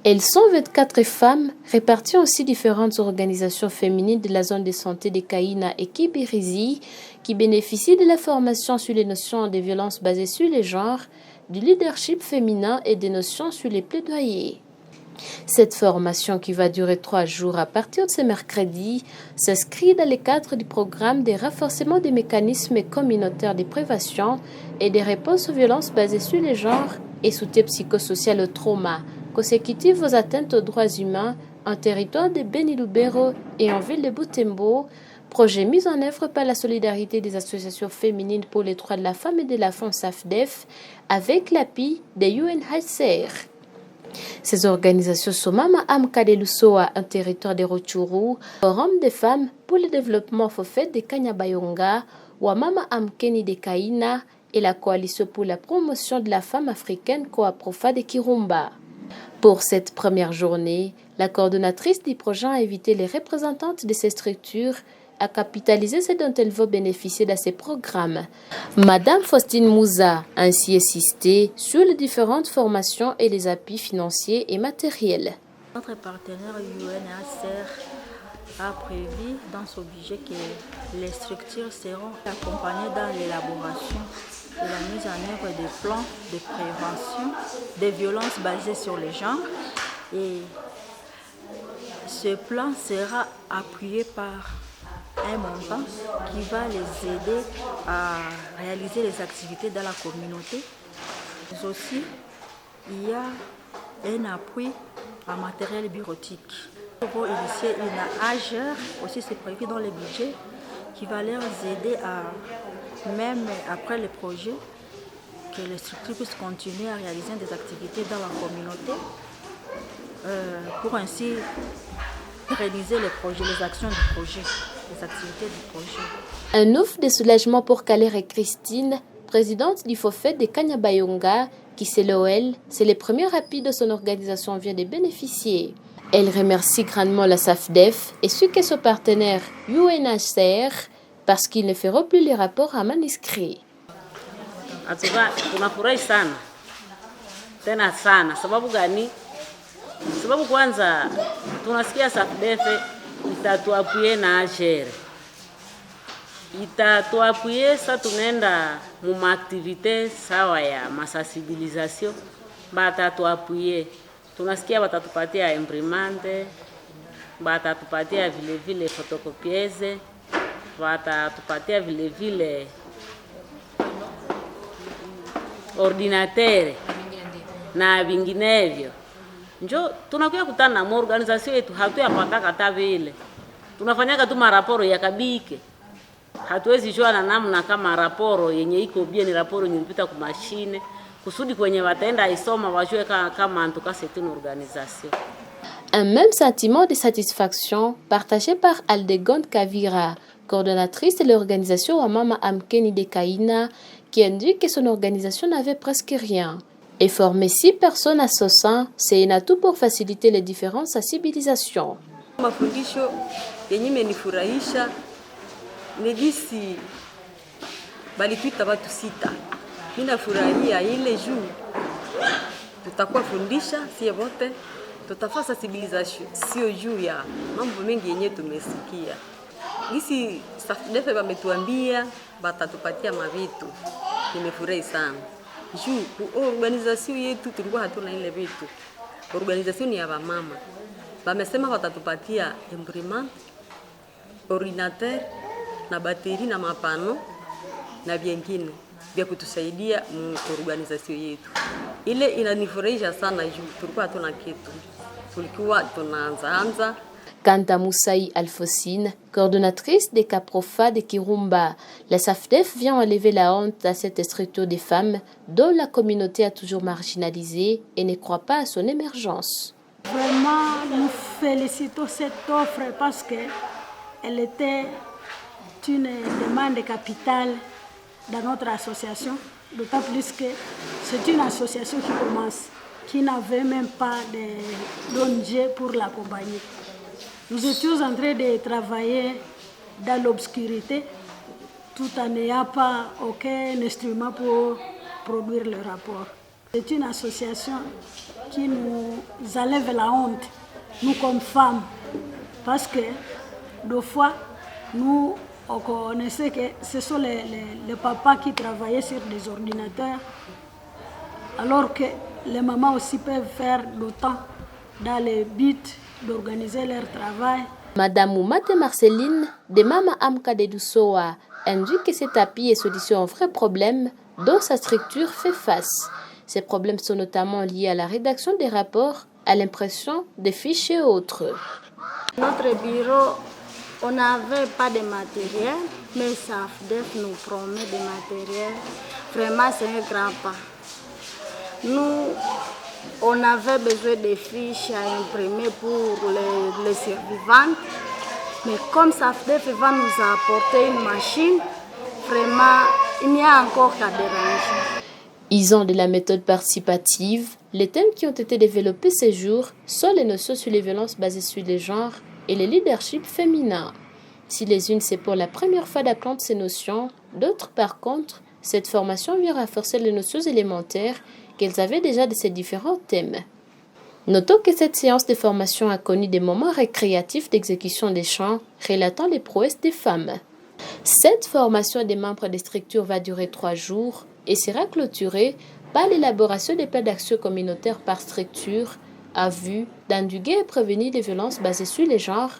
Elles sont 24 femmes, réparties en 6 différentes organisations féminines de la zone de santé de Kaina et Kibirizi, qui bénéficient de la formation sur les notions des violences basées sur les genres, du leadership féminin et des notions sur les plaidoyers. Cette formation, qui va durer 3 jours à partir de ce mercredi, s'inscrit dans le cadre du programme de renforcement des mécanismes communautaires de prévention et des réponses aux violences basées sur les genres et soutien psychosocial au trauma, consécutif aux atteintes aux droits humains en territoire de Beni Lubero et en ville de Butembo, projet mis en œuvre par la solidarité des associations féminines pour les droits de la femme et de la femme SAFDEF avec l'appui des UNHCR. Ces organisations sont Mama Amka de Lusoa, un territoire de Rutshuru, Forum des femmes pour le développement Fofet de Kanyabayonga, Wamama Amkeni de Kaina et la Coalition pour la promotion de la femme africaine Coaprofa de Kirumba. Pour cette première journée, la coordonnatrice du projet a invité les représentantes de ces structures à capitaliser ce dont elles vont bénéficier de ces programmes. Madame Faustine Mouza a ainsi insisté sur les différentes formations et les appuis financiers et matériels. Notre partenaire UNHCR a prévu dans son budget que les structures seront accompagnées dans l'élaboration et la mise en œuvre des plans de prévention des violences basées sur les genres. Et ce plan sera appuyé par un montant qui va les aider à réaliser les activités dans la communauté. Mais aussi, il y a un appui en matériel bureautique. Pour initier une AGER, aussi c'est prévu dans le budget, qui va leur aider à, même après le projet, que les structures puissent continuer à réaliser des activités dans la communauté pour ainsi réaliser les projets, les actions du projet, les activités du projet. Un ouf de soulagement pour Kaler et Christine, présidente du Fofet de Kanyabayonga, qui selon elle, c'est le premier appui de son organisation vient de bénéficier. Elle remercie grandement la SAFDEF et ceux que son partenaire UNHCR parce qu'ils ne feront plus les rapports à manuscrit. Tunafurahi sana tena sana. Sababu gani? Sababu kwanza tunasikia SAFDEF itatuapuye na AGER. Itatuapuye sa tunaenda mu activite sawa ya masensibilisation, batatuapuye. Tunasikia batatupatia imprimante, batatupatia vile vile fotokopieze, batatupatia vile vile ordinatere na vinginevyo. Njo tunakuya kutana na organization yetu hatuyapata kata vile. Tunafanyaka tu maraporo ya kabike. Hatuwezi jua na namna kama raporo yenye iko bien ni raporo yenye inapita kwa mashine kusudi kwenye wataenda isoma wajue kama en tout cas c'est une organisation. Un même sentiment de satisfaction partagé par Aldegonde Kavira, coordonnatrice de l'organisation Wamama Amkeni de Kaina, qui indique que son organisation n'avait presque rien. Et former 6 personnes à ce sein, c'est un atout pour faciliter les différentes sensibilisations. Mafundisho yenye imenifurahisha ni jinsi balituita watu 6. Mimi nafurahia ile juu tutakuwa fundisha sie wote, tutafanya sensibilisation sio juu ya mambo mengi yenye tumesikia. Gisi SAFDEF wametuambia batatupatia mavitu. Nimefurahi sana. Juu organization yetu tulikuwa hatuna ile vitu. Organization ni ya mama. Wamesema watatupatia imprimante, ordinateur na bateri na mapano na vingine vya kutusaidia organization yetu. Ile inanifurahisha sana juu tulikuwa hatuna kitu. Tulikuwa tunaanza. Kanta Moussaï Alfosine, coordonnatrice des Caprofa de Kirumba, la SAFDEF vient enlever la honte à cette structure des femmes dont la communauté a toujours marginalisé et ne croit pas à son émergence. Vraiment, nous félicitons cette offre parce qu'elle était une demande capitale dans notre association, d'autant plus que c'est une association qui commence, qui n'avait même pas d'ONG pour l'accompagner. Nous étions en train de travailler dans l'obscurité tout en n'ayant pas aucun instrument pour produire le rapport. C'est une association qui nous enlève la honte, nous comme femmes, parce que des fois, nous on connaissait que ce sont les papas qui travaillaient sur des ordinateurs, alors que les mamans aussi peuvent faire d'autant dans le but d'organiser leur travail. Madame Oumate Marceline de Mama Amka de Doussoa indique que cet appui est solution aux vrais problèmes dont sa structure fait face. Ces problèmes sont notamment liés à la rédaction des rapports, à l'impression des fiches et autres. Notre bureau, on n'avait pas de matériel, mais SAFDEF nous promet des matériels. Vraiment, c'est un grand pas. Nous, on avait besoin de fiches à imprimer pour les survivantes, mais comme SAFDEF va nous apporter une machine, vraiment, il n'y a encore qu'à déranger. Isant de la méthode participative, les thèmes qui ont été développés ces jours sont les notions sur les violences basées sur les genres et le leadership féminin. Si les unes c'est pour la première fois d'apprendre ces notions, d'autres par contre, cette formation vient renforcer les notions élémentaires qu'elles avaient déjà de ces différents thèmes. Notons que cette séance de formation a connu des moments récréatifs d'exécution des chants relatant les prouesses des femmes. Cette formation des membres des structures va durer 3 jours et sera clôturée par l'élaboration des plans d'action communautaires par structure à vue d'endiguer et prévenir les violences basées sur les genres